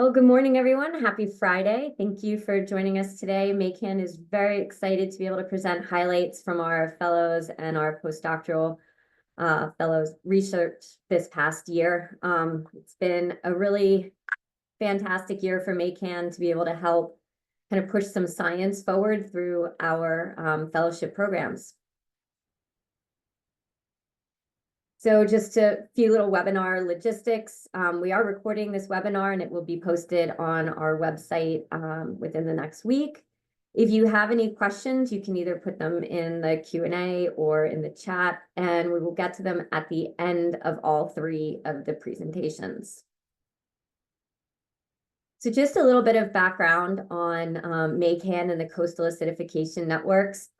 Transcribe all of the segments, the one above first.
Well, good morning, everyone. Happy Friday. Thank you for joining us today. MACAN is very excited to be able to present highlights from our fellows and our postdoctoral fellows research this past year. It's been a really fantastic year for MACAN to be able to help kind of push some science forward through our fellowship programs. So just a few little webinar logistics. We are recording this webinar and it will be posted on our website within the next week. If you have any questions, you can either put them in the Q&A or in the chat, and we will get to them at the end of all three of the presentations. So just a little bit of background on MACAN and the Coastal Acidification Networks.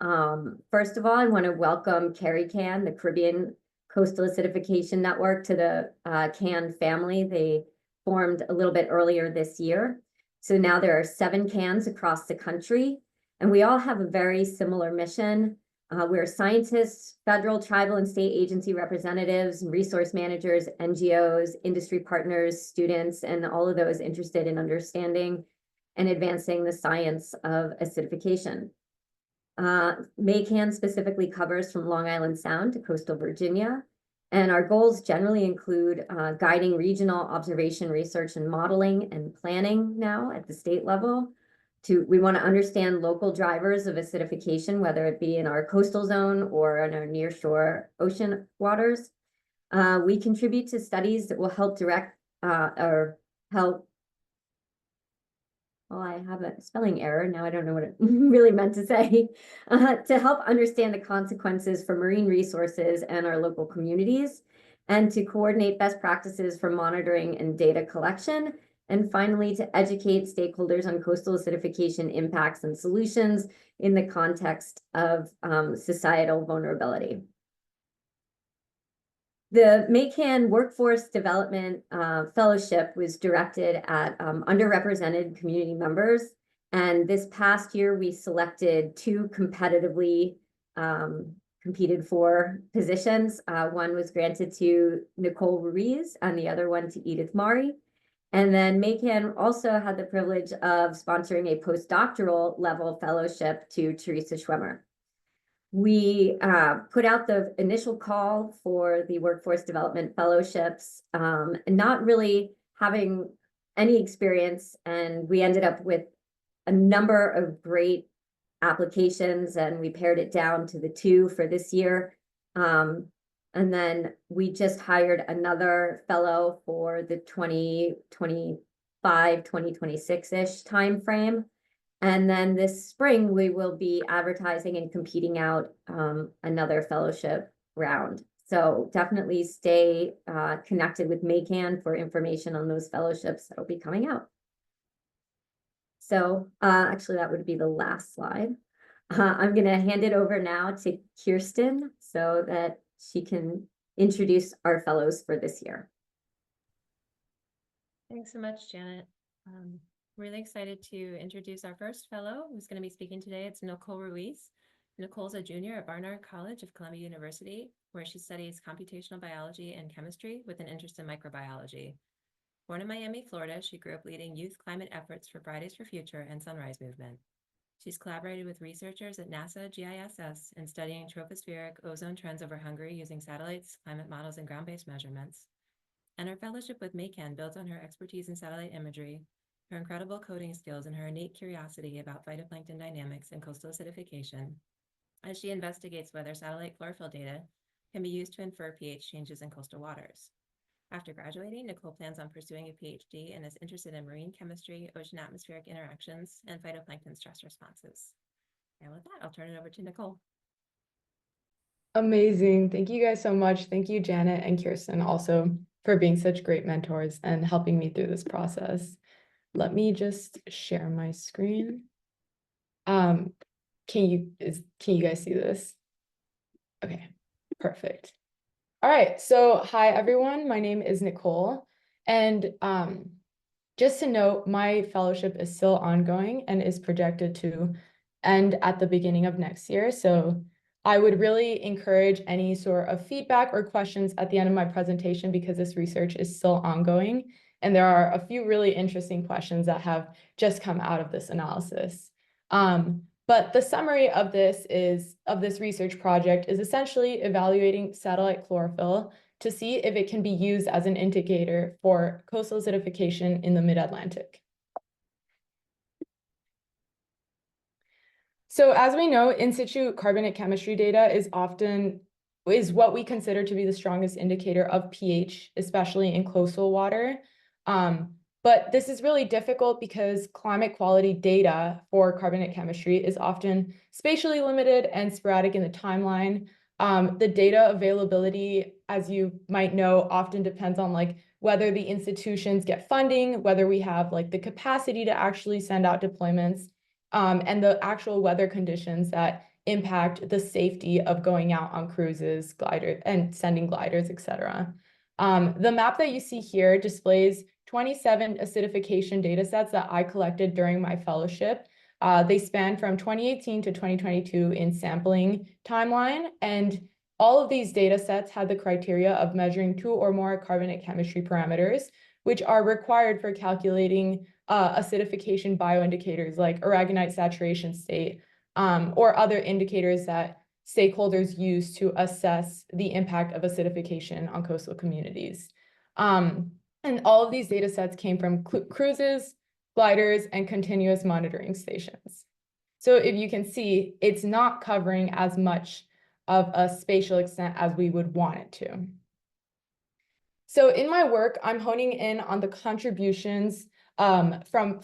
First of all, I want to welcome CARICAN, the Caribbean Coastal Acidification Network, to the CAN family. They formed a little bit earlier this year. So now there are 7 CANs across the country, and we all have a very similar mission. We're scientists, federal, tribal, and state agency representatives, resource managers, NGOs, industry partners, students, and all of those interested in understanding and advancing the science of acidification. MACAN specifically covers from Long Island Sound to coastal Virginia, and our goals generally include guiding regional observation, research, and modeling and planning now at the state level. We want to understand local drivers of acidification, whether it be in our coastal zone or in our nearshore ocean waters. We contribute to studies that will help direct or help. Well, I have a spelling error. Now I don't know what it really meant to say. To help understand the consequences for marine resources and our local communities, and to coordinate best practices for monitoring and data collection. And finally, to educate stakeholders on coastal acidification impacts and solutions in the context of societal vulnerability. The MACAN Workforce Development Fellowship was directed at underrepresented community members. And this past year, we selected 2 competitively competed for positions. One was granted to Nicole Ruiz and the other one to Edith Mari. And then MACAN also had the privilege of sponsoring a postdoctoral level fellowship to Teresa Schwemmer. We put out the initial call for the Workforce Development Fellowships, not really having any experience, and we ended up with a number of great applications, and we pared it down to the 2 for this year. And then we just hired another fellow for the 2025, 2026-ish timeframe. And then this spring, we will be advertising and competing out another fellowship round. So definitely stay connected with MACAN for information on those fellowships that will be coming out. So actually, that would be the last slide. I'm going to hand it over now to Kirsten so that she can introduce our fellows for this year. Thanks so much, Janet. Really excited to introduce our first fellow who's going to be speaking today. It's Nicole Ruiz. Nicole's a junior at Barnard College of Columbia University, where she studies computational biology and chemistry with an interest in microbiology. Born in Miami, Florida, she grew up leading youth climate efforts for Fridays for Future and Sunrise Movement. She's collaborated with researchers at NASA GISS in studying tropospheric ozone trends over Hungary using satellites, climate models, and ground-based measurements. And her fellowship with MACAN builds on her expertise in satellite imagery, her incredible coding skills, and her innate curiosity about phytoplankton dynamics and coastal acidification, as she investigates whether satellite chlorophyll data can be used to infer pH changes in coastal waters. After graduating, Nicole plans on pursuing a PhD and is interested in marine chemistry, ocean atmospheric interactions, and phytoplankton stress responses. And with that, I'll turn it over to Nicole. Amazing. Thank you guys so much. Thank you, Janet and Kirsten, also for being such great mentors and helping me through this process. Let me just share my screen. Can you guys see this? Okay, perfect. All right, so hi everyone, my name is Nicole, and just to note, my fellowship is still ongoing and is projected to end at the beginning of next year. So I would really encourage any sort of feedback or questions at the end of my presentation, because this research is still ongoing And there are a few really interesting questions that have just come out of this analysis. But the summary of this research project is essentially evaluating satellite chlorophyll to see if it can be used as an indicator for coastal acidification in the mid-Atlantic. So as we know, in situ carbonate chemistry data is what we consider to be the strongest indicator of pH, especially in coastal water. But this is really difficult because climate quality data for carbonate chemistry is often spatially limited and sporadic in the timeline. The data availability, as you might know, often depends on like whether the institutions get funding, whether we have like the capacity to actually send out deployments, and the actual weather conditions that impact the safety of going out on cruises, gliders, and sending gliders, etc. The map that you see here displays 27 acidification data sets that I collected during my fellowship. They span from 2018 to 2022 in sampling timeline, and all of these data sets had the criteria of measuring 2 or more carbonate chemistry parameters, which are required for calculating acidification bioindicators like aragonite saturation state, or other indicators that stakeholders use to assess the impact of acidification on coastal communities. And all of these data sets came from cruises, gliders, and continuous monitoring stations. So if you can see, it's not covering as much of a spatial extent as we would want it to. So in my work, I'm honing in on the contributions from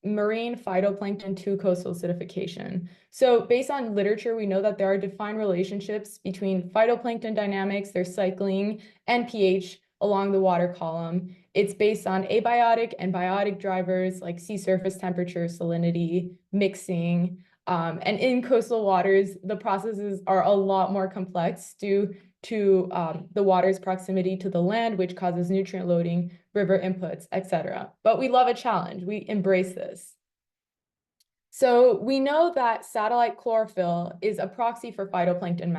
marine phytoplankton to coastal acidification. So based on literature, we know that there are defined relationships between phytoplankton dynamics, their cycling, and pH along the water column. It's based on abiotic and biotic drivers like sea surface temperature, salinity, mixing, and in coastal waters, the processes are a lot more complex due to the water's proximity to the land, which causes nutrient loading, river inputs, etc. But we love a challenge. We embrace this. So we know that satellite chlorophyll is a proxy for phytoplankton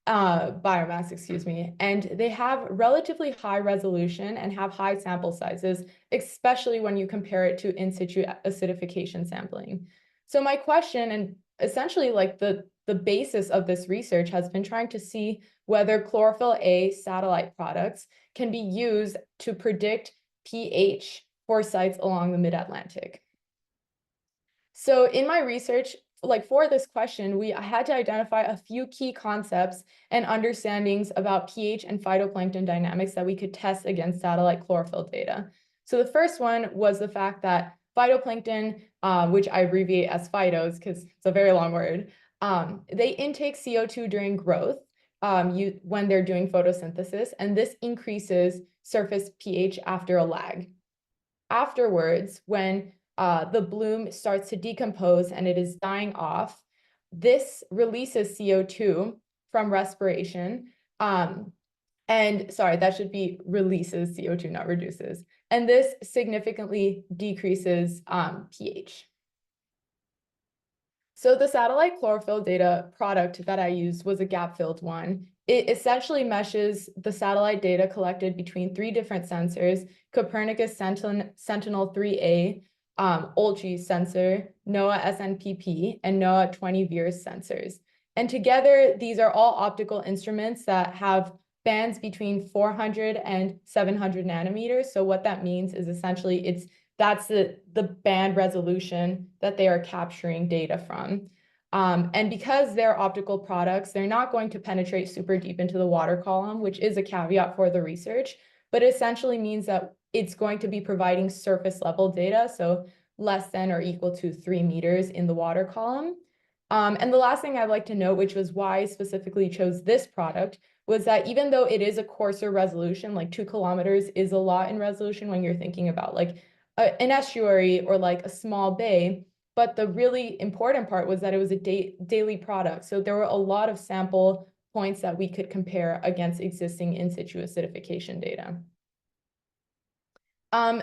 biomass, excuse me, and they have relatively high resolution and have high sample sizes, especially when you compare it to in situ acidification sampling. So my question, and essentially like the basis of this research, has been trying to see whether chlorophyll A satellite products can be used to predict pH for sites along the mid-Atlantic. So in my research, like for this question, I had to identify a few key concepts and understandings about pH and phytoplankton dynamics that we could test against satellite chlorophyll data. So the first one was the fact that phytoplankton, which I abbreviate as phytos because it's a very long word, they intake CO2 during growth when they're doing photosynthesis, and this increases surface pH after a lag. Afterwards, when the bloom starts to decompose and it is dying off, this releases CO2 from respiration. And sorry, that should be releases CO2, not reduces. And this significantly decreases pH. So the satellite chlorophyll data product that I used was a gap-filled one. It essentially meshes the satellite data collected between 3 different sensors: Copernicus Sentinel-3A, ULTRI sensor, NOAA SNPP, and NOAA 20 VIRS sensors. And together, these are all optical instruments that have bands between 400 and 700 nanometers. So what that means is essentially that's the band resolution that they are capturing data from. And because they're optical products, they're not going to penetrate super deep into the water column, which is a caveat for the research, but it essentially means that it's going to be providing surface level data, so less than or equal to 3 meters in the water column. And the last thing I'd like to note, which was why I specifically chose this product, was that even though it is a coarser resolution, like 2 kilometers is a lot in resolution when you're thinking about like an estuary or like a small bay, but the really important part was that it was a daily product. So there were a lot of sample points that we could compare against existing in situ acidification data.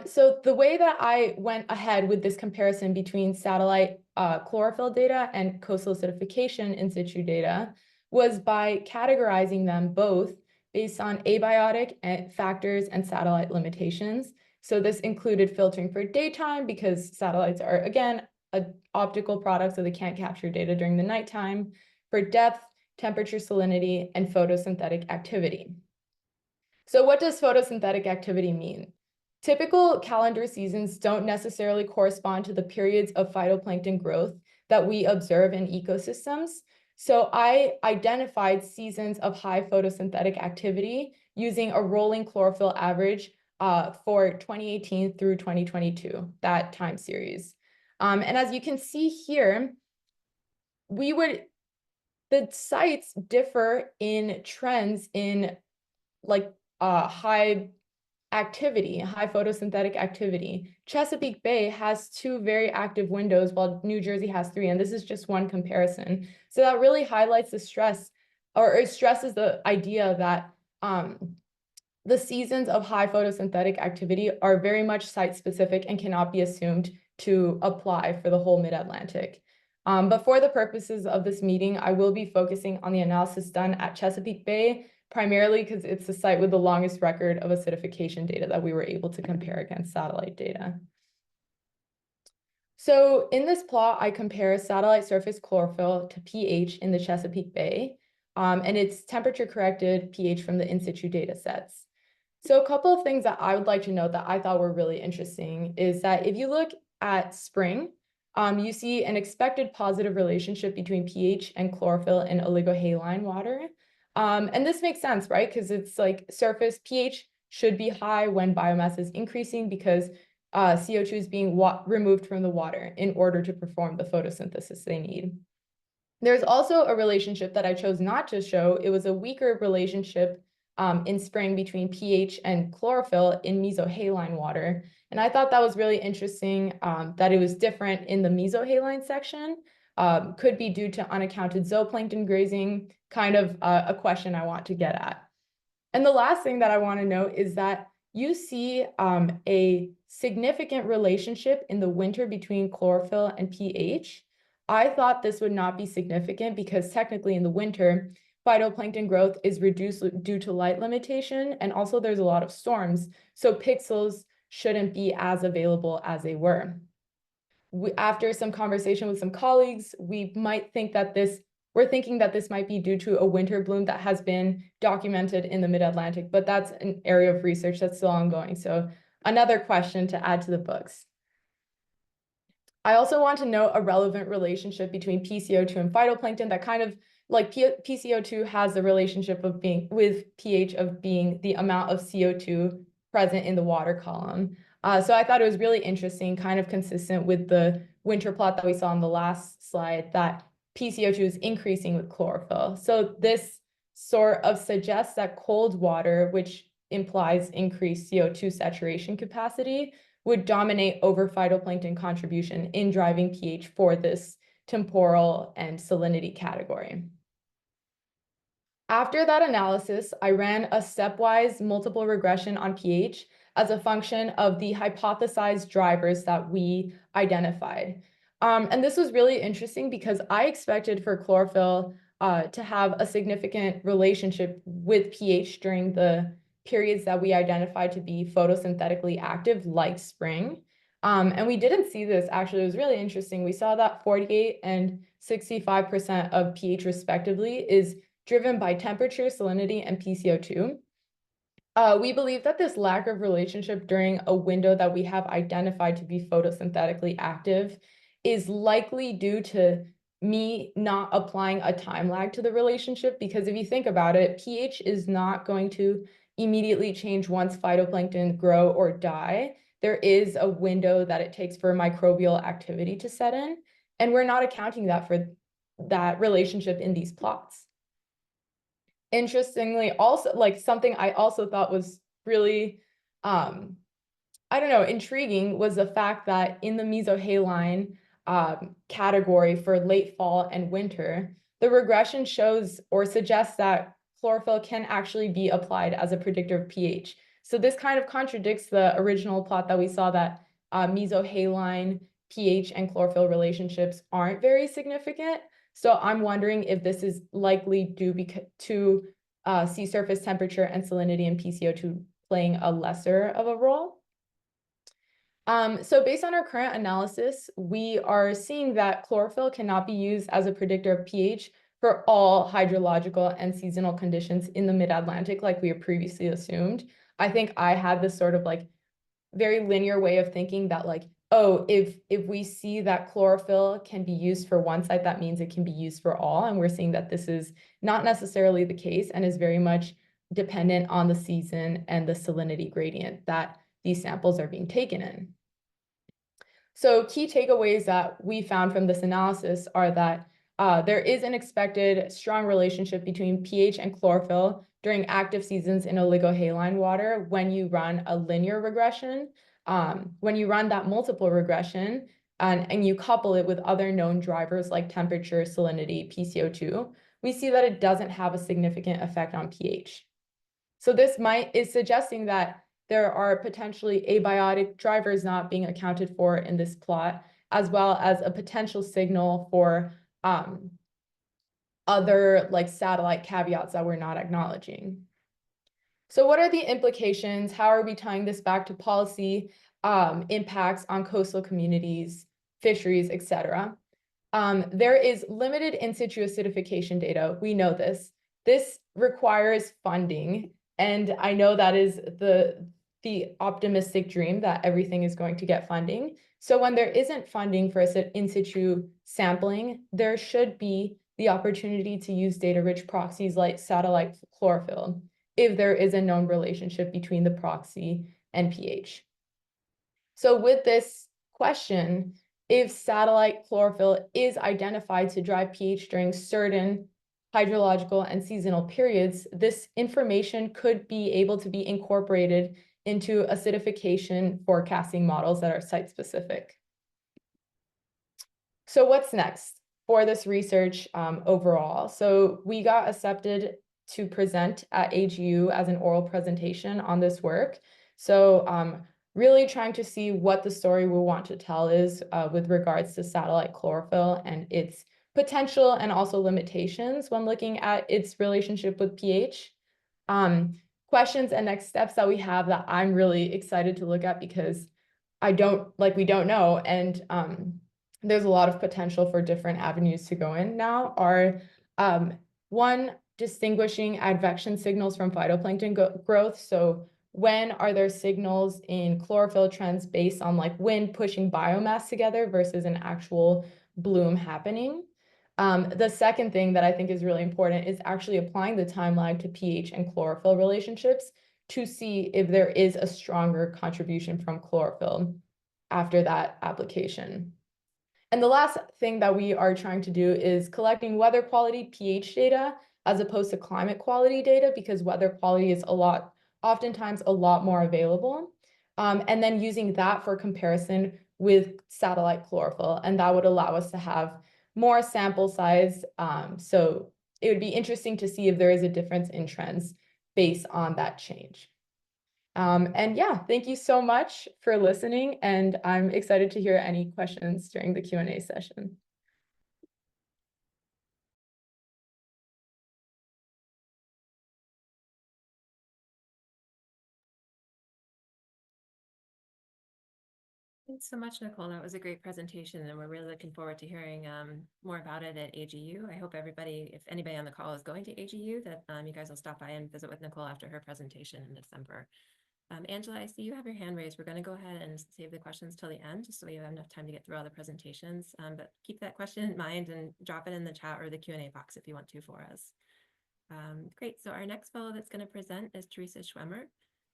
So the way that I went ahead with this comparison between satellite chlorophyll data and coastal acidification in situ data was by categorizing them both based on abiotic factors and satellite limitations. So this included filtering for daytime because satellites are, again, an optical product, so they can't capture data during the nighttime, for depth, temperature, salinity, and photosynthetic activity. So what does photosynthetic activity mean? Typical calendar seasons don't necessarily correspond to the periods of phytoplankton growth that we observe in ecosystems. So I identified seasons of high photosynthetic activity using a rolling chlorophyll average for 2018 through 2022, that time series. And as you can see here, the sites differ in trends in like high activity, high photosynthetic activity. Chesapeake Bay has 2 very active windows while New Jersey has 3, and this is just one comparison. So that really highlights the stress, or it stresses the idea that the seasons of high photosynthetic activity are very much site-specific and cannot be assumed to apply for the whole Mid-Atlantic. But for the purposes of this meeting, I will be focusing on the analysis done at Chesapeake Bay, primarily because it's the site with the longest record of acidification data that we were able to compare against satellite data. So in this plot, I compare satellite surface chlorophyll to pH in the Chesapeake Bay, and it's temperature-corrected pH from the in situ data sets. So a couple of things that I would like to note that I thought were really interesting is that if you look at spring, you see an expected positive relationship between pH and chlorophyll in oligohaline water. And this makes sense, right? Because it's like surface pH should be high when biomass is increasing because CO2 is being removed from the water in order to perform the photosynthesis they need. There's also a relationship that I chose not to show. It was a weaker relationship in spring between pH and chlorophyll in mesohaline water. And I thought that was really interesting that it was different in the mesohaline section. Could be due to unaccounted zooplankton grazing, kind of a question I want to get at. And the last thing that I want to note is that you see a significant relationship in the winter between chlorophyll and pH. I thought this would not be significant because technically in the winter, phytoplankton growth is reduced due to light limitation, and also there's a lot of storms, so pixels shouldn't be as available as they were. After some conversation with some colleagues, we're thinking that this might be due to a winter bloom that has been documented in the Mid-Atlantic, but that's an area of research that's still ongoing. So another question to add to the books. I also want to note a relevant relationship between PCO2 and phytoplankton that kind of like PCO2 has the relationship of being with pH of being the amount of CO2 present in the water column. So I thought it was really interesting, kind of consistent with the winter plot that we saw on the last slide, that PCO2 is increasing with chlorophyll. So this sort of suggests that cold water, which implies increased CO2 saturation capacity, would dominate over phytoplankton contribution in driving pH for this temporal and salinity category. After that analysis, I ran a stepwise multiple regression on pH as a function of the hypothesized drivers that we identified. And this was really interesting because I expected for chlorophyll to have a significant relationship with pH during the periods that we identified to be photosynthetically active, like spring. And we didn't see this, actually. It was really interesting. We saw that 48 and 65% of pH respectively is driven by temperature, salinity, and PCO2. We believe that this lack of relationship during a window that we have identified to be photosynthetically active is likely due to me not applying a time lag to the relationship, because if you think about it, pH is not going to immediately change once phytoplankton grow or die. There is a window that it takes for microbial activity to set in, and we're not accounting for that relationship in these plots. Interestingly, also, like something I also thought was really, intriguing was the fact that in the mesohaline category for late fall and winter, the regression shows or suggests that chlorophyll can actually be applied as a predictor of pH. So this kind of contradicts the original plot that we saw that mesohaline pH and chlorophyll relationships aren't very significant. So I'm wondering if this is likely due to sea surface temperature and salinity and PCO2 playing a lesser of a role. So based on our current analysis, we are seeing that chlorophyll cannot be used as a predictor of pH for all hydrological and seasonal conditions in the mid-Atlantic like we had previously assumed. I think I had this sort of like very linear way of thinking that like, oh, if we see that chlorophyll can be used for one site, that means it can be used for all. And we're seeing that this is not necessarily the case and is very much dependent on the season and the salinity gradient that these samples are being taken in. So key takeaways that we found from this analysis are that there is an expected strong relationship between pH and chlorophyll during active seasons in oligohaline water when you run a linear regression. When you run that multiple regression and you couple it with other known drivers like temperature, salinity, PCO2, we see that it doesn't have a significant effect on pH. So this is suggesting that there are potentially abiotic drivers not being accounted for in this plot, as well as a potential signal for other like satellite caveats that we're not acknowledging. So what are the implications? How are we tying this back to policy impacts on coastal communities, fisheries, etc.? There is limited in situ acidification data. We know this. This requires funding. And I know that is the optimistic dream that everything is going to get funding. So when there isn't funding for in situ sampling, there should be the opportunity to use data-rich proxies like satellite chlorophyll if there is a known relationship between the proxy and pH. So with this question, if satellite chlorophyll is identified to drive pH during certain hydrological and seasonal periods, this information could be able to be incorporated into acidification forecasting models that are site-specific. So what's next for this research overall? So we got accepted to present at AGU as an oral presentation on this work. So really trying to see what the story we want to tell is with regards to satellite chlorophyll and its potential and also limitations when looking at its relationship with pH. Questions and next steps that we have that I'm really excited to look at because we don't know. And there's a lot of potential for different avenues to go in now are one, distinguishing advection signals from phytoplankton growth. So when are there signals in chlorophyll trends based on like wind pushing biomass together versus an actual bloom happening? The second thing that I think is really important is actually applying the time lag to pH and chlorophyll relationships to see if there is a stronger contribution from chlorophyll after that application. And the last thing that we are trying to do is collecting weather quality pH data as opposed to climate quality data because weather quality is oftentimes a lot more available. And then using that for comparison with satellite chlorophyll. And that would allow us to have more sample size. So it would be interesting to see if there is a difference in trends based on that change. And yeah, thank you so much for listening, and I'm excited to hear any questions during the Q&A session. Thanks so much, Nicole. That was a great presentation, and we're really looking forward to hearing more about it at AGU. I hope everybody, if anybody on the call is going to AGU, that you guys will stop by and visit with Nicole after her presentation in December. Angela, I see you have your hand raised. We're going to go ahead and save the questions till the end, just so we have enough time to get through all the presentations. But keep that question in mind and drop it in the chat or the Q&A box if you want to for us. Great. So our next fellow that's going to present is Teresa Schwemmer.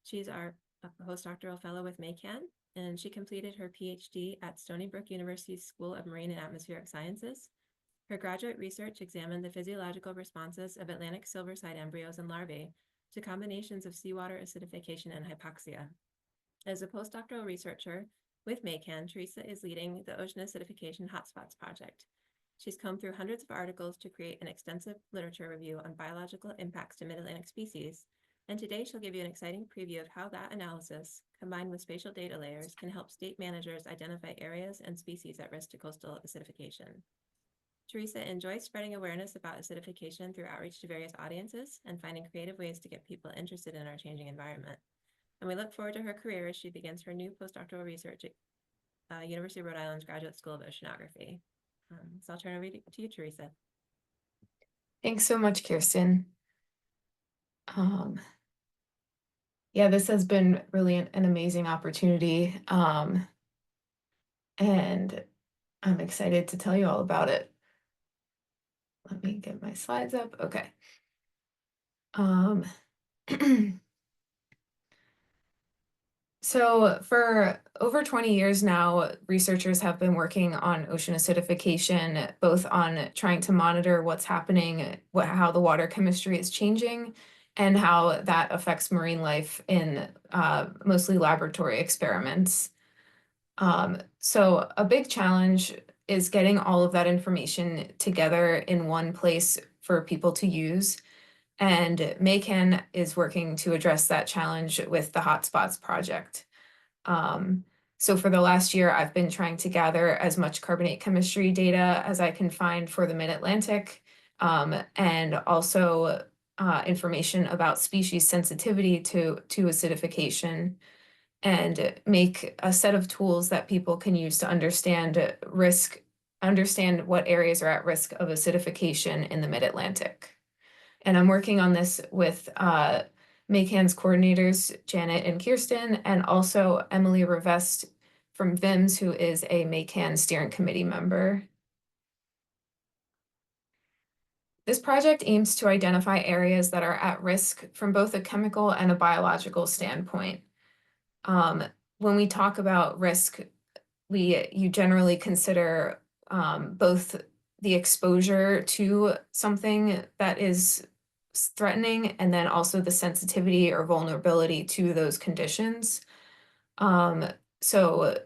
She's our postdoctoral fellow with MACAN, and she completed her PhD at Stony Brook University's School of Marine and Atmospheric Sciences. Her graduate research examined the physiological responses of Atlantic silverside embryos and larvae to combinations of seawater acidification and hypoxia. As a postdoctoral researcher with MACAN, Teresa is leading the Ocean Acidification Hotspots Project. She's combed through hundreds of articles to create an extensive literature review on biological impacts to mid-Atlantic species, and today she'll give you an exciting preview of how that analysis, combined with spatial data layers, can help state managers identify areas and species at risk to coastal acidification. Teresa enjoys spreading awareness about acidification through outreach to various audiences and finding creative ways to get people interested in our changing environment. and we look forward to her career as she begins her new postdoctoral research at University of Rhode Island's Graduate School of Oceanography. So I'll turn over to you, Teresa. Thanks so much, Kirsten. Yeah, this has been really an amazing opportunity. And I'm excited to tell you all about it. Let me get my slides up. Okay. So for over 20 years now, researchers have been working on ocean acidification, both on trying to monitor what's happening, how the water chemistry is changing, and how that affects marine life in mostly laboratory experiments. So a big challenge is getting all of that information together in one place for people to use. And MACAN is working to address that challenge with the Hotspots project. So for the last year, I've been trying to gather as much carbonate chemistry data as I can find for the Mid-Atlantic, and also information about species sensitivity to acidification, and make a set of tools that people can use to understand what areas are at risk of acidification in the Mid-Atlantic. And I'm working on this with MACAN's coordinators, Janet and Kirsten, and also Emily Revest from VIMS, who is a MACAN steering committee member. This project aims to identify areas that are at risk from both a chemical and a biological standpoint. When we talk about risk, you generally consider both the exposure to something that is threatening, and then also the sensitivity or vulnerability to those conditions. So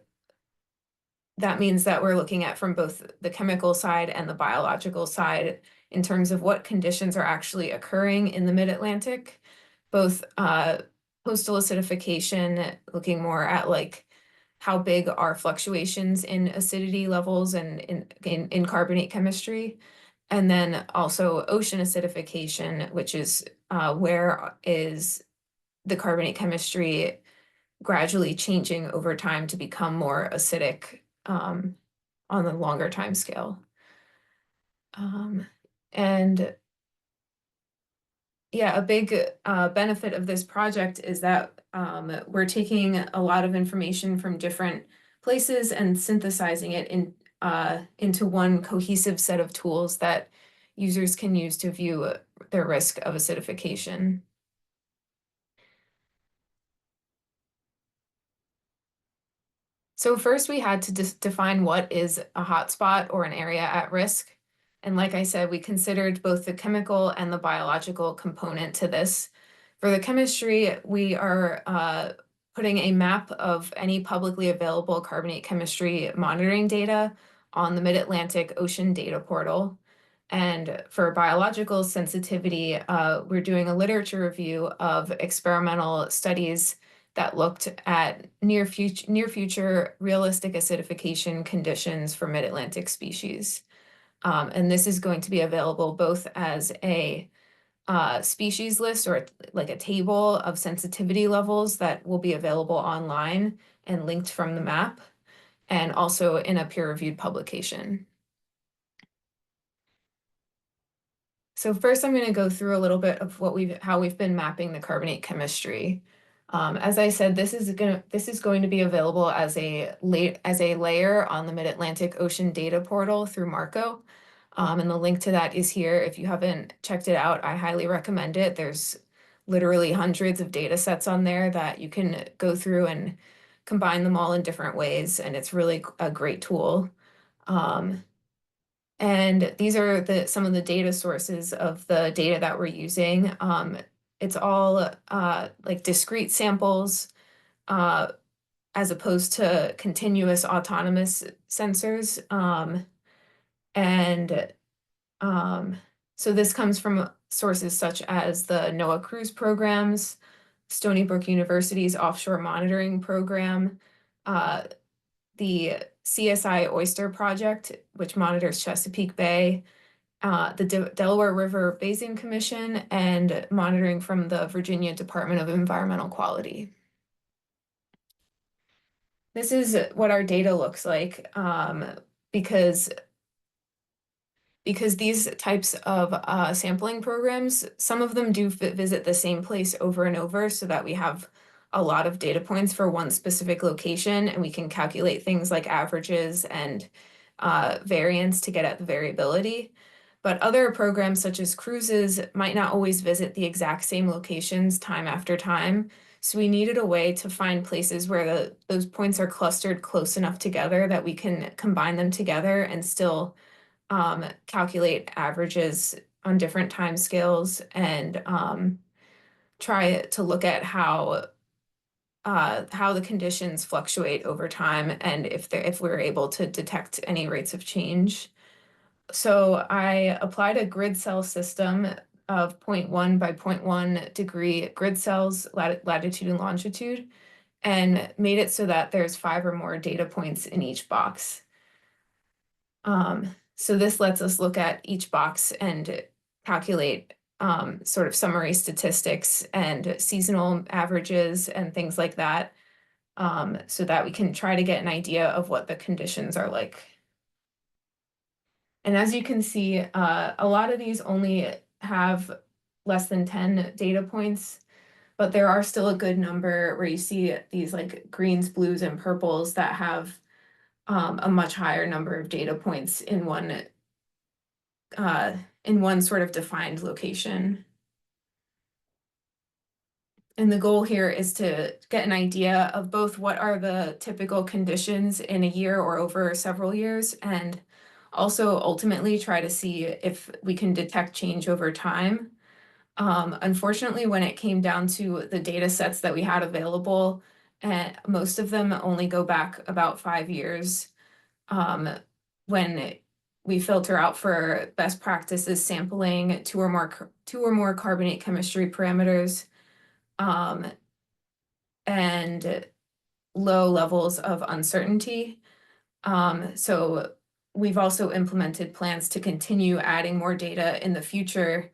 that means that we're looking at from both the chemical side and the biological side in terms of what conditions are actually occurring in the Mid-Atlantic, both coastal acidification, looking more at like how big are fluctuations in acidity levels and in carbonate chemistry, and then also ocean acidification, which is where is the carbonate chemistry gradually changing over time to become more acidic on the longer time scale. And yeah, a big benefit of this project is that we're taking a lot of information from different places and synthesizing it into one cohesive set of tools that users can use to view their risk of acidification. So first we had to define what is a hotspot or an area at risk. And like I said, we considered both the chemical and the biological component to this. For the chemistry, we are putting a map of any publicly available carbonate chemistry monitoring data on the Mid-Atlantic Ocean Data Portal. And for biological sensitivity, we're doing a literature review of experimental studies that looked at near future realistic acidification conditions for Mid-Atlantic species. And this is going to be available both as a species list or like a table of sensitivity levels that will be available online and linked from the map, and also in a peer-reviewed publication. So first I'm going to go through a little bit of how we've been mapping the carbonate chemistry. As I said, this is going to be available as a layer on the Mid-Atlantic Ocean Data Portal through MARCO. And the link to that is here. If you haven't checked it out, I highly recommend it. There's literally hundreds of data sets on there that you can go through and combine them all in different ways, and it's really a great tool. And these are some of the data sources of the data that we're using. It's all like discrete samples as opposed to continuous autonomous sensors. So this comes from sources such as the NOAA cruise programs, Stony Brook University's offshore monitoring program, the CSI Oyster Project, which monitors Chesapeake Bay, the Delaware River Basin Commission, and monitoring from the Virginia Department of Environmental Quality. this is what our data looks like, because these types of sampling programs, some of them do visit the same place over and over so that we have a lot of data points for one specific location, and we can calculate things like averages and variance to get at the variability. But other programs such as cruises might not always visit the exact same locations time after time. So we needed a way to find places where those points are clustered close enough together that we can combine them together and still calculate averages on different time scales and try to look at how the conditions fluctuate over time and if we're able to detect any rates of change. So I applied a grid cell system of 0.1 by 0.1 degree grid cells, latitude and longitude, and made it so that there's 5 or more data points in each box. So this lets us look at each box and calculate sort of summary statistics and seasonal averages and things like that, so that we can try to get an idea of what the conditions are like. And as you can see, a lot of these only have less than 10 data points, but there are still a good number where you see these like greens, blues, and purples that have a much higher number of data points in one sort of defined location. And the goal here is to get an idea of both what are the typical conditions in a year or over several years, and also ultimately try to see if we can detect change over time. Unfortunately, when it came down to the data sets that we had available, and most of them only go back about 5 years, when we filter out for best practices sampling two or more carbonate chemistry parameters, and low levels of uncertainty. So we've also implemented plans to continue adding more data in the future,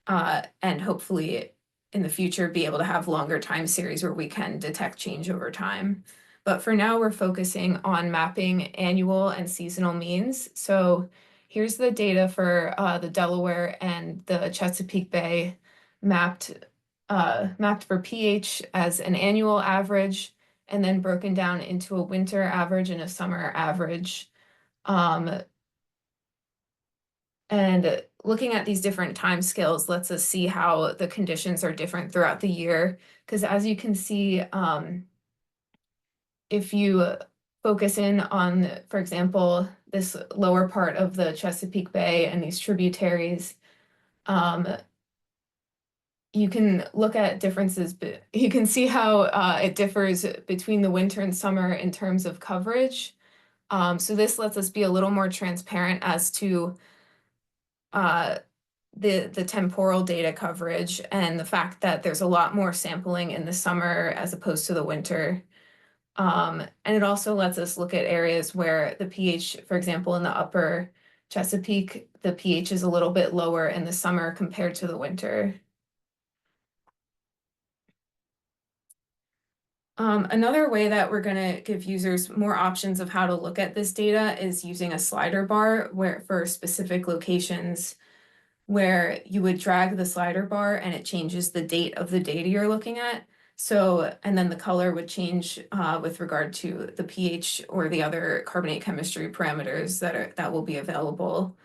and hopefully in the future be able to have longer time series where we can detect change over time. But for now, we're focusing on mapping annual and seasonal means. So here's the data for the Delaware and the Chesapeake Bay mapped for pH as an annual average, and then broken down into a winter average and a summer average. And looking at these different time scales lets us see how the conditions are different throughout the year. Because as you can see, if you focus in on, for example, this lower part of the Chesapeake Bay and these tributaries, you can look at differences, but you can see how it differs between the winter and summer in terms of coverage. So this lets us be a little more transparent as to the temporal data coverage and the fact that there's a lot more sampling in the summer as opposed to the winter. And it also lets us look at areas where the pH, for example, in the upper Chesapeake, the pH is a little bit lower in the summer compared to the winter. Another way that we're going to give users more options of how to look at this data is using a slider bar where for specific locations, where you would drag the slider bar and it changes the date of the data you're looking at. So, and then the color would change with regard to the pH or the other carbonate chemistry parameters that will be available.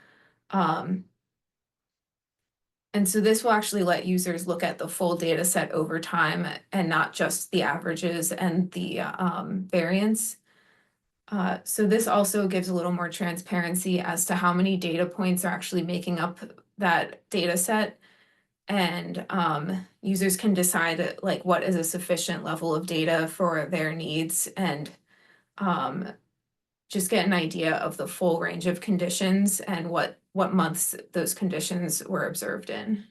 And so this will actually let users look at the full data set over time and not just the averages and the variance. So this also gives a little more transparency as to how many data points are actually making up that data set. And users can decide like what is a sufficient level of data for their needs, and just get an idea of the full range of conditions and what months those conditions were observed in.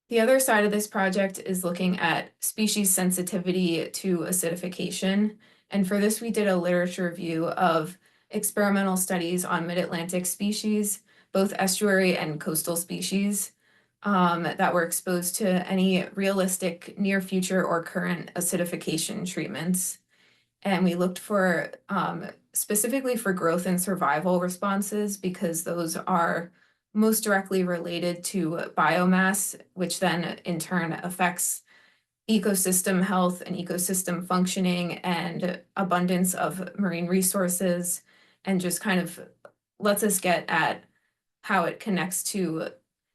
The other side of this project is looking at species sensitivity to acidification. And for this, we did a literature review of experimental studies on mid-Atlantic species, both estuary and coastal species. that were exposed to any realistic near future or current acidification treatments. And we looked for specifically for growth and survival responses because those are most directly related to biomass, which then in turn affects ecosystem health and ecosystem functioning and abundance of marine resources, and just kind of lets us get at how it connects to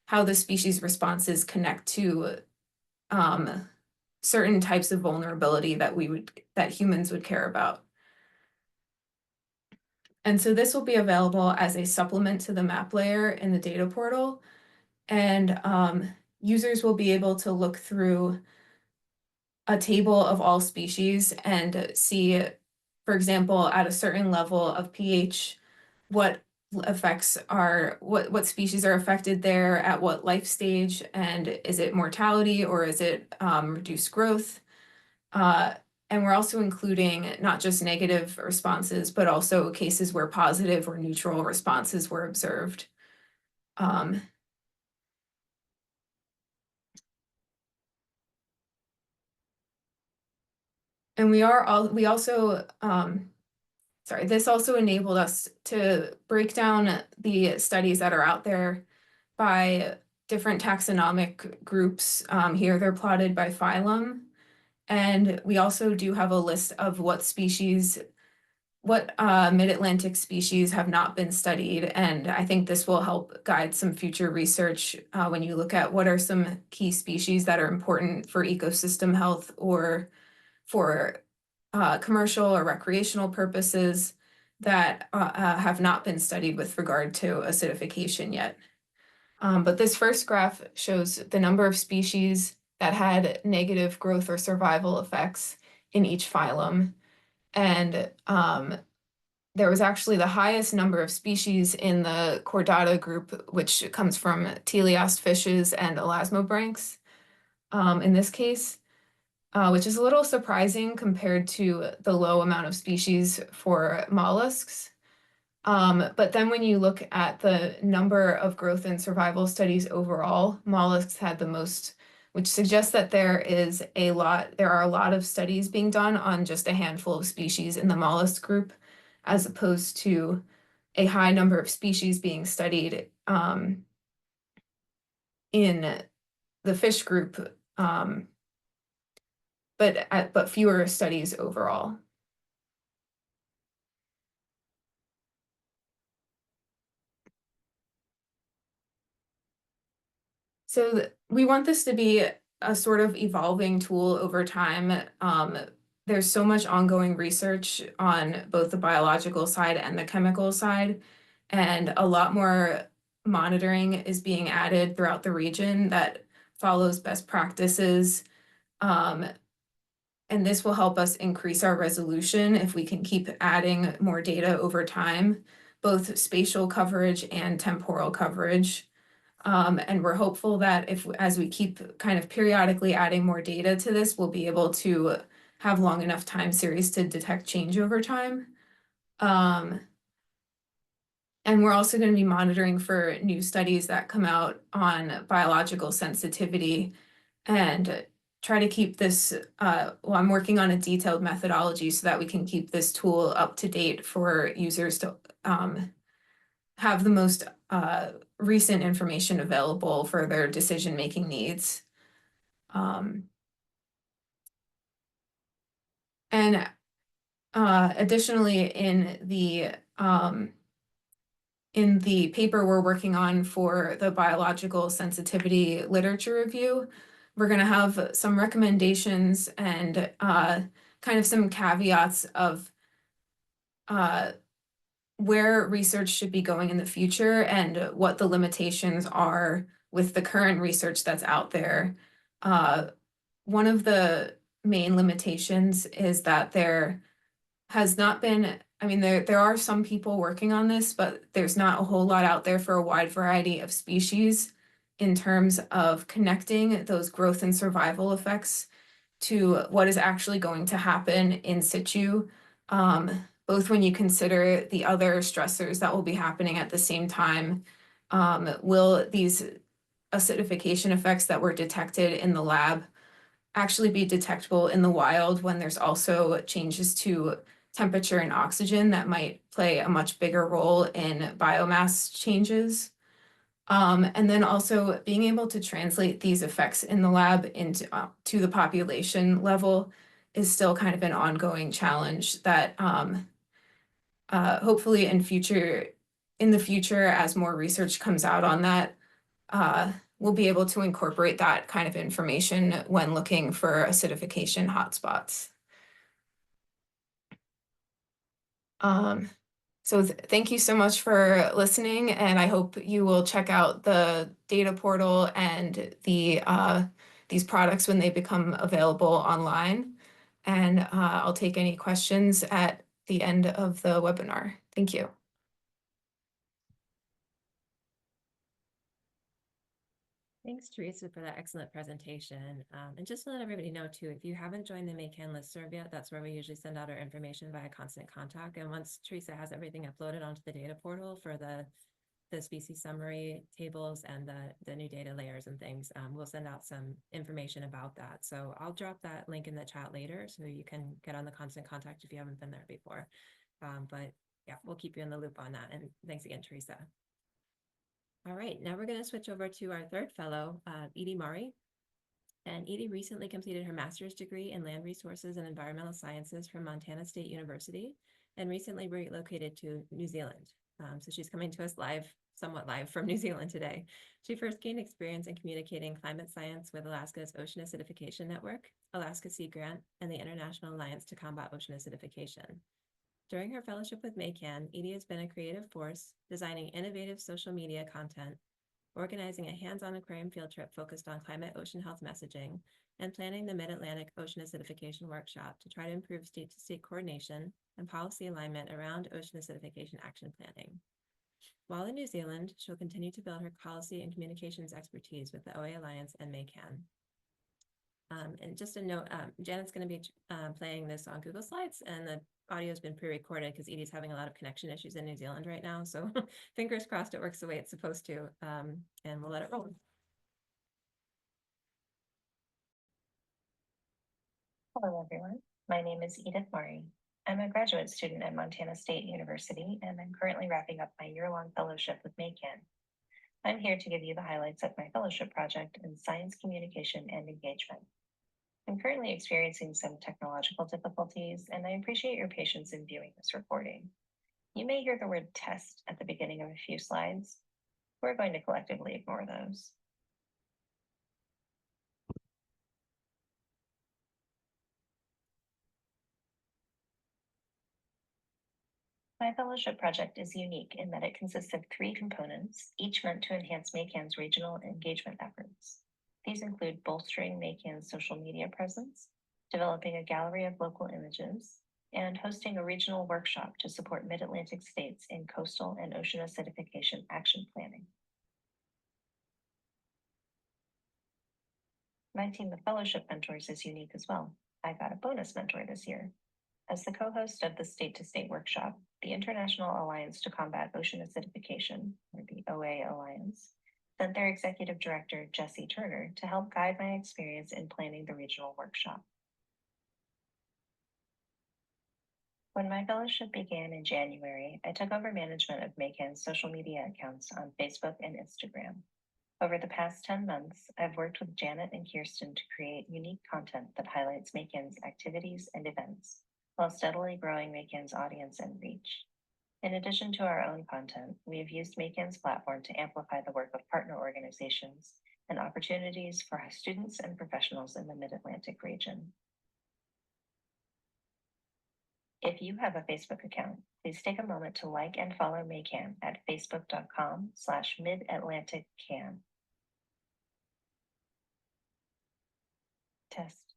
how the species responses connect to certain types of vulnerability that humans would care about. And so this will be available as a supplement to the map layer in the data portal. And users will be able to look through a table of all species and see, for example, at a certain level of pH, what effects are, what species are affected there at what life stage, and is it mortality or is it reduced growth? And we're also including not just negative responses, but also cases where positive or neutral responses were observed. And we also, sorry, this also enabled us to break down the studies that are out there by different taxonomic groups. Here they're plotted by phylum. And we also do have a list of what mid-Atlantic species have not been studied. And I think this will help guide some future research when you look at what are some key species that are important for ecosystem health or for commercial or recreational purposes that have not been studied with regard to acidification yet. But this first graph shows the number of species that had negative growth or survival effects in each phylum. And there was actually the highest number of species in the chordata group, which comes from teleost fishes and elasmobranchs in this case, which is a little surprising compared to the low amount of species for mollusks. But then when you look at the number of growth and survival studies overall, mollusks had the most, which suggests that there are a lot of studies being done on just a handful of species in the mollusk group, as opposed to a high number of species being studied in the fish group, but fewer studies overall. So we want this to be a sort of evolving tool over time. There's so much ongoing research on both the biological side and the chemical side, and a lot more monitoring is being added throughout the region that follows best practices. And this will help us increase our resolution if we can keep adding more data over time, both spatial coverage and temporal coverage. And we're hopeful that as we keep kind of periodically adding more data to this, we'll be able to have long enough time series to detect change over time. And we're also going to be monitoring for new studies that come out on biological sensitivity and try to keep this, well, I'm working on a detailed methodology so that we can keep this tool up to date for users to have the most recent information available for their decision-making needs. And additionally, in the paper we're working on for the biological sensitivity literature review, we're going to have some recommendations and kind of some caveats of where research should be going in the future and what the limitations are with the current research that's out there. One of the main limitations is that there has not been, I mean, there are some people working on this, but there's not a whole lot out there for a wide variety of species in terms of connecting those growth and survival effects to what is actually going to happen in situ, both when you consider the other stressors that will be happening at the same time. Will these acidification effects that were detected in the lab actually be detectable in the wild when there's also changes to temperature and oxygen that might play a much bigger role in biomass changes. And then also being able to translate these effects in the lab into to the population level is still kind of an ongoing challenge that hopefully in the future, as more research comes out on that, we'll be able to incorporate that kind of information when looking for acidification hotspots. So thank you so much for listening, and I hope you will check out the data portal and these products when they become available online. And I'll take any questions at the end of the webinar. Thank you. Thanks, Teresa, for that excellent presentation. And just to let everybody know too, if you haven't joined the MACAN listserv yet, that's where we usually send out our information via constant contact. And once Teresa has everything uploaded onto the data portal for the species summary tables and the new data layers and things, we'll send out some information about that. So I'll drop that link in the chat later so you can get on the constant contact if you haven't been there before. But yeah, we'll keep you in the loop on that. And thanks again, Teresa. All right, now we're going to switch over to our third fellow, Edie Murray. And Edie recently completed her master's degree in land resources and environmental sciences from Montana State University and recently relocated to New Zealand. So she's coming to us somewhat live from New Zealand today. She first gained experience in communicating climate science with Alaska's Ocean Acidification Network, Alaska Sea Grant, and the International Alliance to Combat Ocean Acidification. During her fellowship with MACAN, Edie has been a creative force, designing innovative social media content, organizing a hands-on aquarium field trip focused on climate ocean health messaging, and planning the Mid-Atlantic Ocean Acidification Workshop to try to improve state-to-state coordination and policy alignment around ocean acidification action planning. While in New Zealand, she'll continue to build her policy and communications expertise with the OA Alliance and MACAN. And just a note, Janet's going to be playing this on Google Slides, and the audio has been pre-recorded because Edie's having a lot of connection issues in New Zealand right now. So fingers crossed it works the way it's supposed to, and we'll let it roll. Hello, everyone. My name is Edith Murray. I'm a graduate student at Montana State University, and I'm currently wrapping up my year-long fellowship with MACAN. I'm here to give you the highlights of my fellowship project in science communication and engagement. I'm currently experiencing some technological difficulties, and I appreciate your patience in viewing this recording. You may hear the word test at the beginning of a few slides. We're going to collectively ignore those. My fellowship project is unique in that it consists of 3 components, each meant to enhance MACAN's regional engagement efforts. These include bolstering MACAN's social media presence, developing a gallery of local images, and hosting a regional workshop to support Mid-Atlantic states in coastal and ocean acidification action planning. My team of fellowship mentors is unique as well. I got a bonus mentor this year. As the co-host of the State-to-State Workshop, the International Alliance to Combat Ocean Acidification, or the OA Alliance, sent their executive director, Jesse Turner, to help guide my experience in planning the regional workshop. When my fellowship began in January, I took over management of MACAN's social media accounts on Facebook and Instagram. Over the past 10 months, I've worked with Janet and Kirsten to create unique content that highlights MACAN's activities and events, while steadily growing MACAN's audience and reach. In addition to our own content, we have used MACAN's platform to amplify the work of partner organizations and opportunities for students and professionals in the Mid-Atlantic region. If you have a Facebook account, please take a moment to like and follow MACAN at facebook.com/midatlanticcan. Test.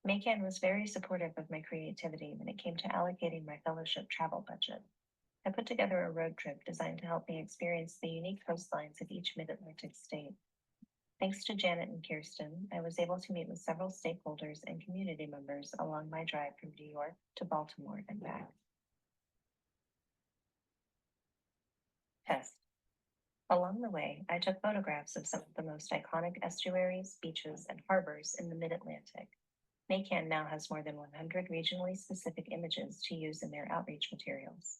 MACAN was very supportive of my creativity when it came to allocating my fellowship travel budget. I put together a road trip designed to help me experience the unique coastlines of each Mid-Atlantic state. Thanks to Janet and Kirsten, I was able to meet with several stakeholders and community members along my drive from New York to Baltimore and back. Test. Along the way, I took photographs of some of the most iconic estuaries, beaches, and harbors in the mid-Atlantic. MACAN now has more than 100 regionally specific images to use in their outreach materials.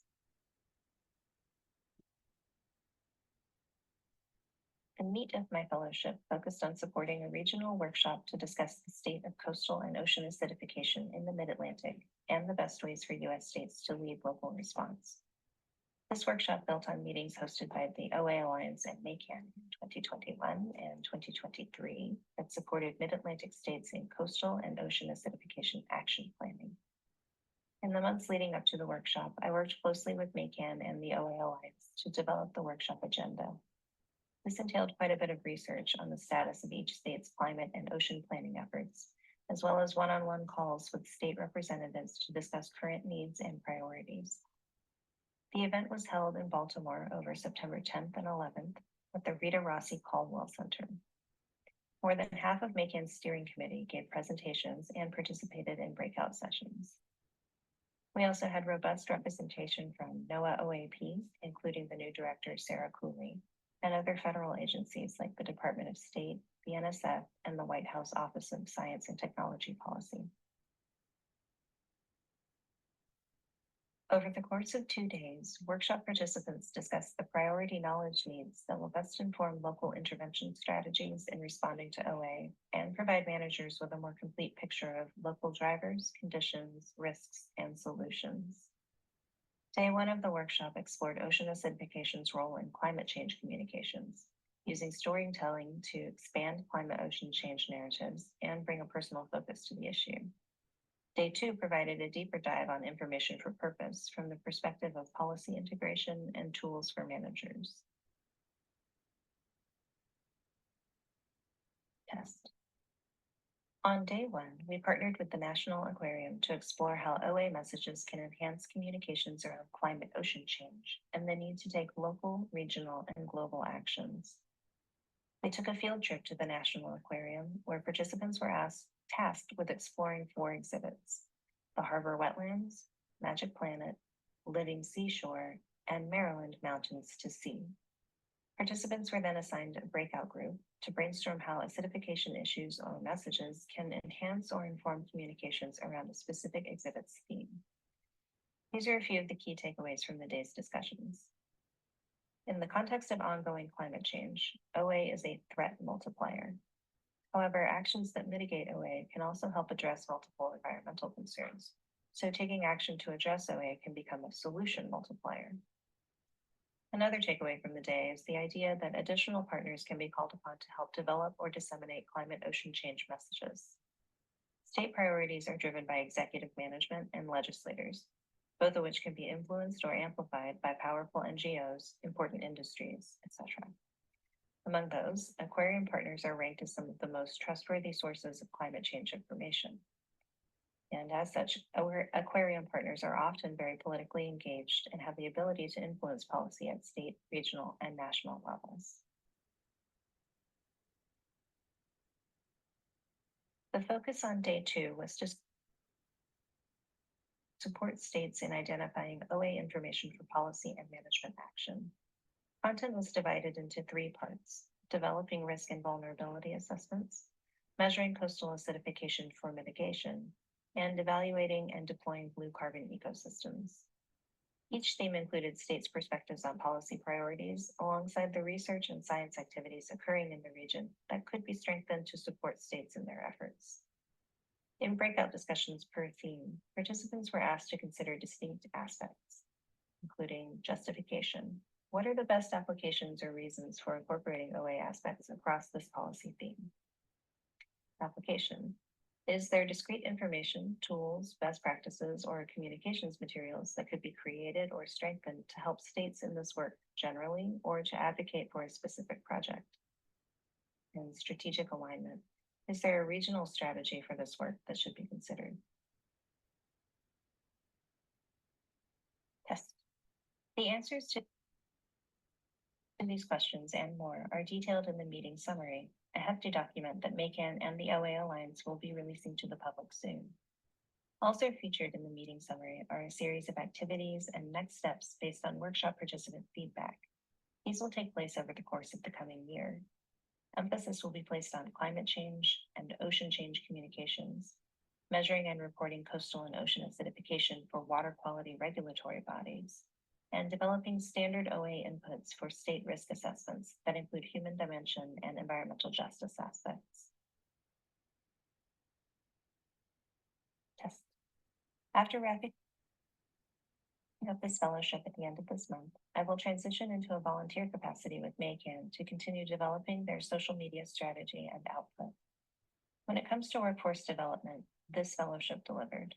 The meat of my fellowship focused on supporting a regional workshop to discuss the state of coastal and ocean acidification in the mid-Atlantic and the best ways for U.S. states to lead local response. This workshop built on meetings hosted by the OA Alliance and MACAN in 2021 and 2023 that supported mid-Atlantic states in coastal and ocean acidification action planning. In the months leading up to the workshop, I worked closely with MACAN and the OA Alliance to develop the workshop agenda. This entailed quite a bit of research on the status of each state's climate and ocean planning efforts, as well as one-on-one calls with state representatives to discuss current needs and priorities. The event was held in Baltimore over September 10th and 11th at the Rita Rossi Caldwell Center. More than half of MACAN's steering committee gave presentations and participated in breakout sessions. We also had robust representation from NOAA OAP, including the new director, Sarah Cooley, and other federal agencies like the Department of State, the NSF, and the White House Office of Science and Technology Policy. Over the course of 2 days, workshop participants discussed the priority knowledge needs that will best inform local intervention strategies in responding to OA and provide managers with a more complete picture of local drivers, conditions, risks, and solutions. Day 1 of the workshop explored ocean acidification's role in climate change communications, using storytelling to expand climate ocean change narratives and bring a personal focus to the issue. Day 2 provided a deeper dive on information for purpose from the perspective of policy integration and tools for managers. Test. On day 1, we partnered with the National Aquarium to explore how OA messages can enhance communications around climate ocean change and the need to take local, regional, and global actions. We took a field trip to the National Aquarium where participants were tasked with exploring 4 exhibits: the Harbor Wetlands, Magic Planet, Living Seashore, and Maryland Mountains to Sea. Participants were then assigned a breakout group to brainstorm how acidification issues or messages can enhance or inform communications around a specific exhibit's theme. These are a few of the key takeaways from the day's discussions. In the context of ongoing climate change, OA is a threat multiplier. However, actions that mitigate OA can also help address multiple environmental concerns. So taking action to address OA can become a solution multiplier. Another takeaway from the day is the idea that additional partners can be called upon to help develop or disseminate climate ocean change messages. State priorities are driven by executive management and legislators, both of which can be influenced or amplified by powerful NGOs, important industries, etc. Among those, aquarium partners are ranked as some of the most trustworthy sources of climate change information. And as such, aquarium partners are often very politically engaged and have the ability to influence policy at state, regional, and national levels. The focus on day 2 was to support states in identifying OA information for policy and management action. Content was divided into 3 parts: developing risk and vulnerability assessments, measuring coastal acidification for mitigation, and evaluating and deploying blue carbon ecosystems. Each theme included states' perspectives on policy priorities, alongside the research and science activities occurring in the region that could be strengthened to support states in their efforts. In breakout discussions per theme, participants were asked to consider distinct aspects, including justification. What are the best applications or reasons for incorporating OA aspects across this policy theme? Application. Is there discrete information, tools, best practices, or communications materials that could be created or strengthened to help states in this work generally or to advocate for a specific project? And strategic alignment. Is there a regional strategy for this work that should be considered? Test. The answers to these questions and more are detailed in the meeting summary, a hefty document that MACAN and the OA Alliance will be releasing to the public soon. Also featured in the meeting summary are a series of activities and next steps based on workshop participant feedback. These will take place over the course of the coming year. Emphasis will be placed on climate change and ocean change communications, measuring and reporting coastal and ocean acidification for water quality regulatory bodies, and developing standard OA inputs for state risk assessments that include human dimension and environmental justice aspects. Test. After wrapping up this fellowship at the end of this month, I will transition into a volunteer capacity with MACAN to continue developing their social media strategy and output. When it comes to workforce development, this fellowship delivered.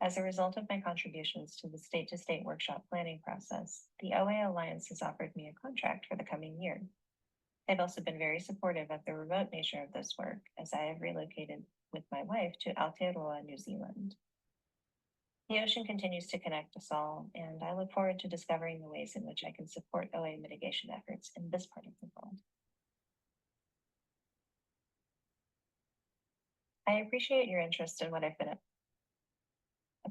As a result of my contributions to the state-to-state workshop planning process, the OA Alliance has offered me a contract for the coming year. They've also been very supportive of the remote nature of this work, as I have relocated with my wife to Aotearoa, New Zealand. The ocean continues to connect us all, and I look forward to discovering the ways in which I can support OA mitigation efforts in this part of the world. I appreciate your interest in what I've been up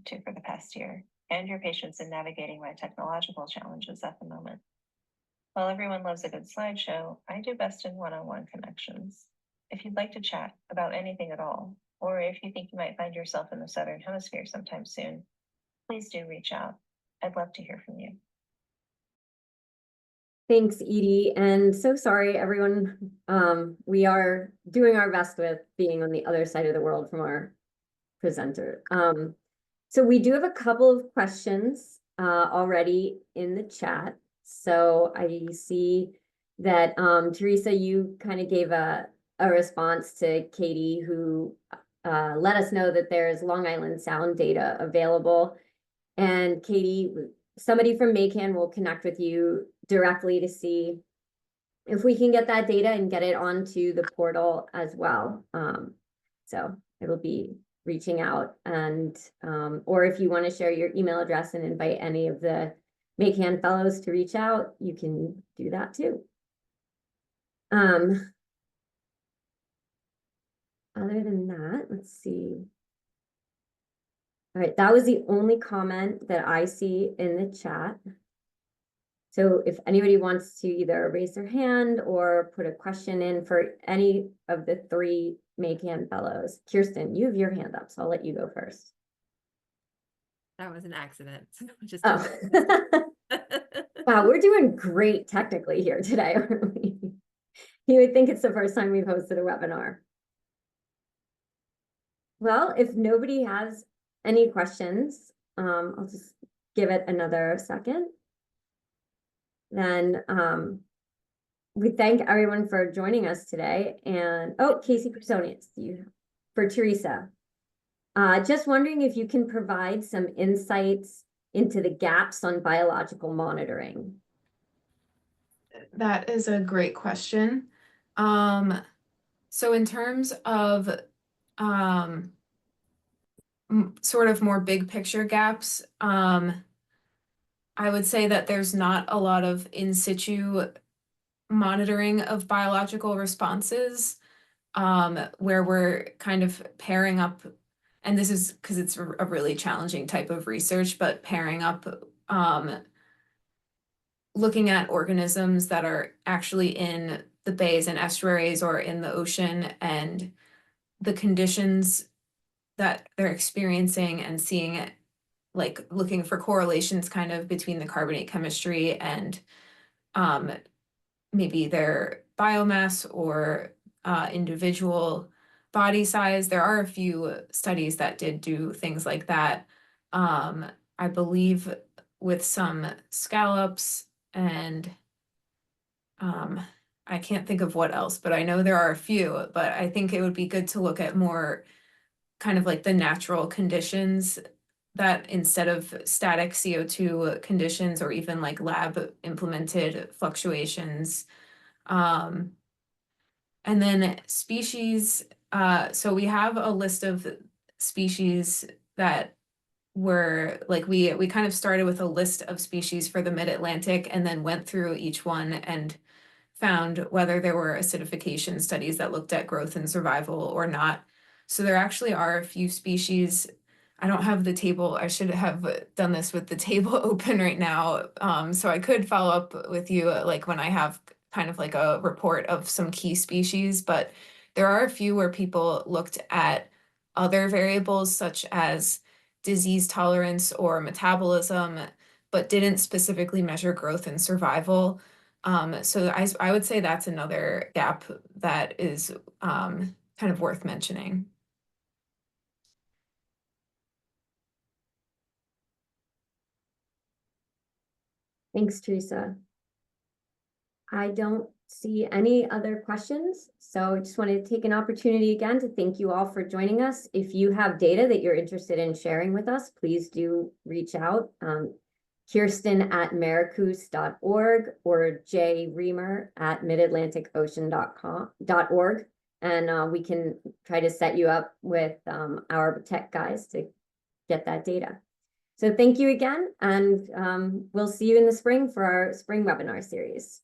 to for the past year, and your patience in navigating my technological challenges at the moment. While everyone loves a good slideshow, I do best in one-on-one connections. If you'd like to chat about anything at all, or if you think you might find yourself in the Southern Hemisphere sometime soon, please do reach out. I'd love to hear from you. Thanks, Edie, and so sorry, everyone. We are doing our best with being on the other side of the world from our presenter. So we do have a couple of questions already in the chat. So I see that Teresa, you kind of gave a response to Katie, who let us know that there's Long Island Sound data available. And Katie, somebody from MACAN will connect with you directly to see if we can get that data and get it onto the portal as well. So it will be reaching out, and or if you want to share your email address and invite any of the MACAN fellows to reach out, you can do that too. Other than that, let's see. All right, that was the only comment that I see in the chat. So if anybody wants to either raise their hand or put a question in for any of the three MACAN fellows. Kirsten, you have your hand up, so I'll let you go first. That was an accident. Just Oh. Wow, we're doing great technically here today, aren't we? You would think it's the first time we've hosted a webinar. Well, if nobody has any questions, I'll just give it another second. Then we thank everyone for joining us today. And oh, Casey Personius, for Teresa. Just wondering if you can provide some insights into the gaps on biological monitoring. That is a great question. So in terms of sort of more big picture gaps, I would say that there's not a lot of in situ monitoring of biological responses, where we're kind of pairing up, and this is because it's a really challenging type of research, but pairing up looking at organisms that are actually in the bays and estuaries or in the ocean and the conditions that they're experiencing, and seeing it, like looking for correlations kind of between the carbonate chemistry and maybe their biomass or individual body size. There are a few studies that did do things like that. I believe with some scallops, and I can't think of what else, but I know there are a few, but I think it would be good to look at more kind of like the natural conditions, that instead of static CO2 conditions or even like lab implemented fluctuations. And then species, so we have a list of species that were like, we kind of started with a list of species for the Mid-Atlantic and then went through each one and found whether there were acidification studies that looked at growth and survival or not. So there actually are a few species I don't have the table. I should have done this with the table open right now. So I could follow up with you like when I have kind of like a report of some key species, but there are a few where people looked at other variables such as disease tolerance or metabolism, but didn't specifically measure growth and survival. So I would say that's another gap that is kind of worth mentioning. Thanks, Teresa. I don't see any other questions, so I just wanted to take an opportunity again to thank you all for joining us. If you have data that you're interested in sharing with us, please do reach out. Kirsten@maricus.org or jreamer@midatlanticocean.org, and we can try to set you up with our tech guys to get that data. So thank you again, and we'll see you in the spring for our spring webinar series.